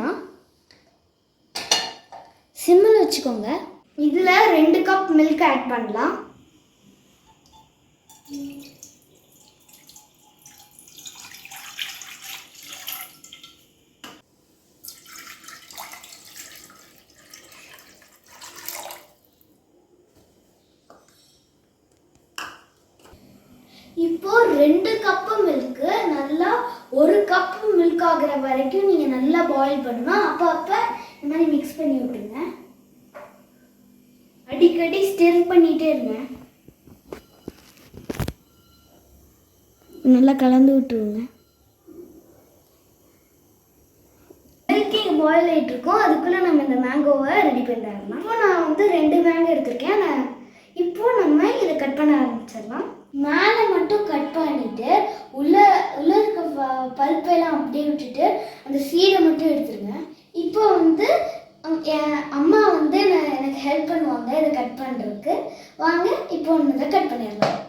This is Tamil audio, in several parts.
வச்சிடலாம். சிம்மில் வச்சுக்கோங்க. இதில் 2 கப் மில்க் ஆட் பண்ணலாம். இப்போ 2 கப்பு மில்க்கு நல்லா 1 கப்பு மில்க் ஆகிற வரைக்கும் நீங்கள் நல்லா பாயில் பண்ணணும். அப்பப்போ இந்த மாதிரி மிக்ஸ் பண்ணி விட்டுருங்க. அடிக்கடி ஸ்டிர் பண்ணிகிட்டே இருங்க. நல்லா கலந்து விட்டுருங்க. மில்க் பாயில் ஆகிட்டு இருக்கோம். அதுக்குள்ளே நம்ம இந்த மேங்கோவை ரெடி பண்ணிடலாம். இப்போ நான் வந்து 2 மேங்கோ எடுத்திருக்கேன். இப்போ நம்ம இதை கட் பண்ண ஆரம்பிச்சிடலாம். மேலே மட்டும் கட் பண்ணிவிட்டு உள்ளே இருக்க பல்ப்பெல்லாம் அப்படியே விட்டுட்டு அந்த சீடை மட்டும் எடுத்துருங்க. இப்போ வந்து என் அம்மா வந்து எனக்கு ஹெல்ப் பண்ணுவாங்க இதை கட் பண்ணுறதுக்கு. வாங்க இப்போ இதை கட் பண்ணிடலாம்.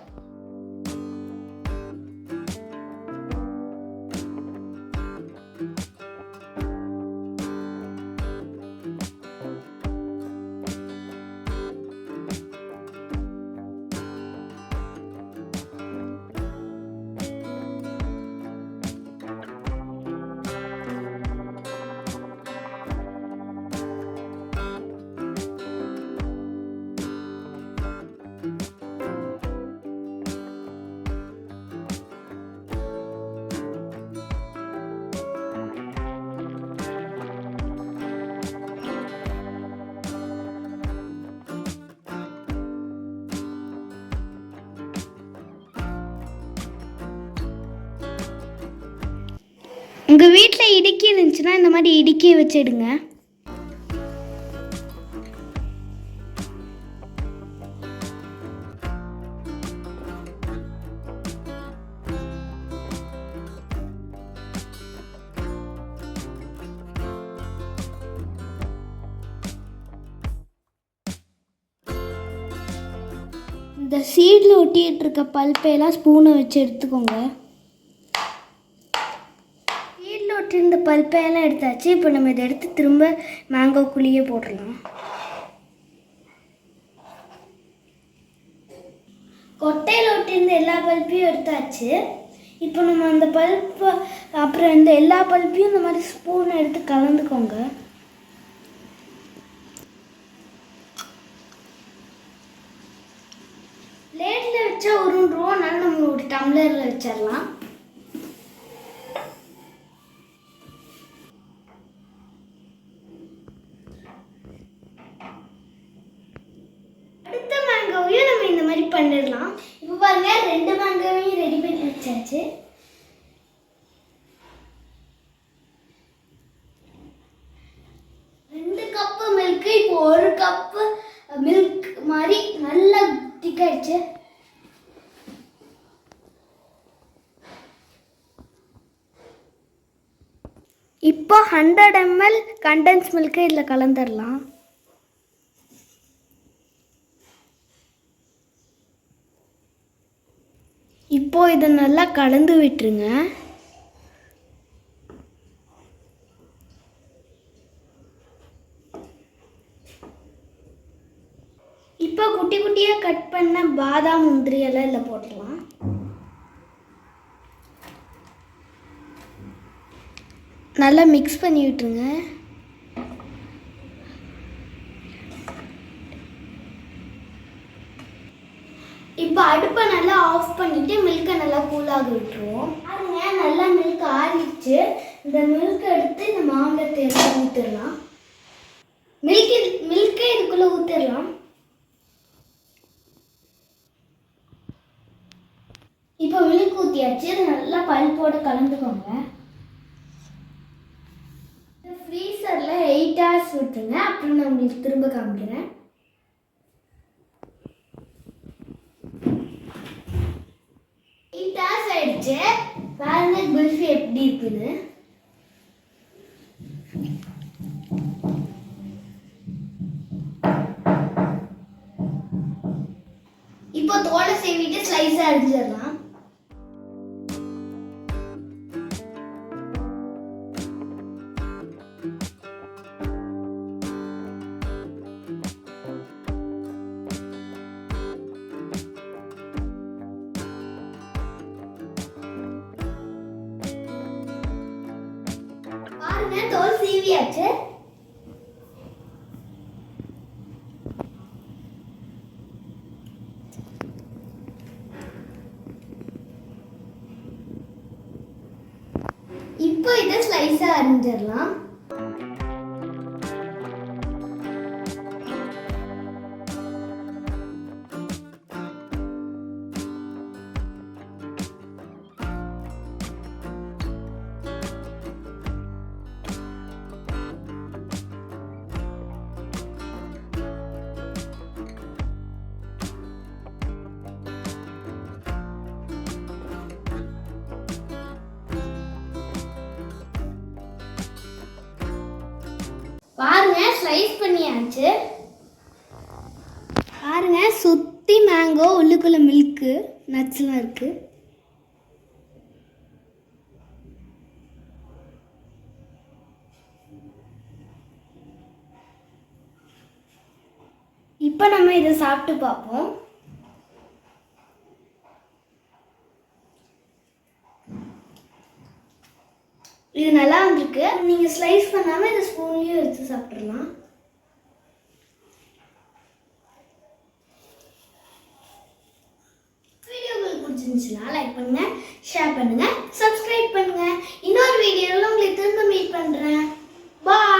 உங்கள் வீட்டில் இடுக்கி இருந்துச்சுன்னா இந்த மாதிரி இடுக்கி வச்சிடுங்க. இந்த சீடில் ஒட்டிகிட்டு இருக்க பல்ப்பையெல்லாம் ஸ்பூனை வச்சு எடுத்துக்கோங்க. இந்த பல்ப்பையெல்லாம் எடுத்தாச்சு. இப்போ நம்ம இதை எடுத்து திரும்ப மேங்கோக்குள்ளேயே போட்டுடலாம். கொட்டையில் ஒட்டியிருந்த எல்லா பல்ப்பையும் எடுத்தாச்சு. இப்போ நம்ம அந்த பல்ப்பு அப்புறம் இந்த எல்லா பல்ப்பையும் இந்த மாதிரி ஸ்பூனை எடுத்து கலந்துக்கோங்க. பிளேட்டில் வச்சா உருண்டுருவோம். அதனால நம்ம ஒரு டம்ளரில் வச்சிடலாம். நம்ம இந்த மாதிரி பண்ணிடலாம். இப்போ பாருங்க 2 மேங்கோவையும் ரெடி பண்ணி வச்சாச்சு. ரெண்டு கப்பு மில்க்கு இப்போ 1 கப்பு மில்க் மாதிரி நல்லா திக்காயிடுச்சு. இப்போ 100 ml கண்டென்ஸ் மில்க்கு இதில் கலந்துடலாம். இப்போ இதை நல்லா கலந்து விட்டுருங்க. இப்போ குட்டி குட்டியாக கட் பண்ண பாதாம் முந்திரி எல்லாம் இதில் போட்டுடலாம். நல்லா மிக்ஸ் பண்ணி விட்டுருங்க. இப்போ அடுப்பை நல்லா ஆஃப் பண்ணிவிட்டு மில்கை நல்லா கூலாக விட்டுருவோம். பாருங்க நல்லா மில்க் ஆறிடுச்சு. இந்த மில்க் எடுத்து இந்த மாம்பழத்தை எல்லாம் ஊற்றிடலாம். மில்கை இதுக்குள்ளே ஊற்றிடலாம். இப்போ மில்க் ஊற்றியாச்சு. இது நல்லா பல்போடு கலந்துக்கோங்க. ஃப்ரீசரில் 8 hours விட்டுருங்க. அப்புறம் நான் உங்களுக்கு திரும்ப காமிக்கிறேன். ஆயிடுச்சு. பாருங்க குல்ஃபி எப்படி இருக்குது. இப்போ தோலை சீவிட்டு ஸ்லைஸா அரிஞ்சிடலாம். சீவியாச்சு. இப்போ இதை ஸ்லைஸா அரிஞ்சிடலாம். பாருங்க ஸ்லைஸ் பண்ணியாச்சு. பாருங்க சுத்தி மேங்கோ, உள்ளுக்குள்ள மில்க்கு, நட்ஸ்லாம் இருக்கு. இப்போ நம்ம இதை சாப்பிட்டு பார்ப்போம். இது நல்லா வந்திருக்கு. நீங்க ஸ்லைஸ் பண்ணாம இந்த ஸ்பூன்லயும் எடுத்து சாப்பிடலாம். வீடியோ உங்களுக்கு பிடிச்சிருந்துச்சுன்னா லைக் பண்ணுங்க, ஷேர் பண்ணுங்க, சப்ஸ்கிரைப் பண்ணுங்க. இன்னொரு வீடியோவில் உங்களை திரும்ப மீட் பண்றேன். பாய்.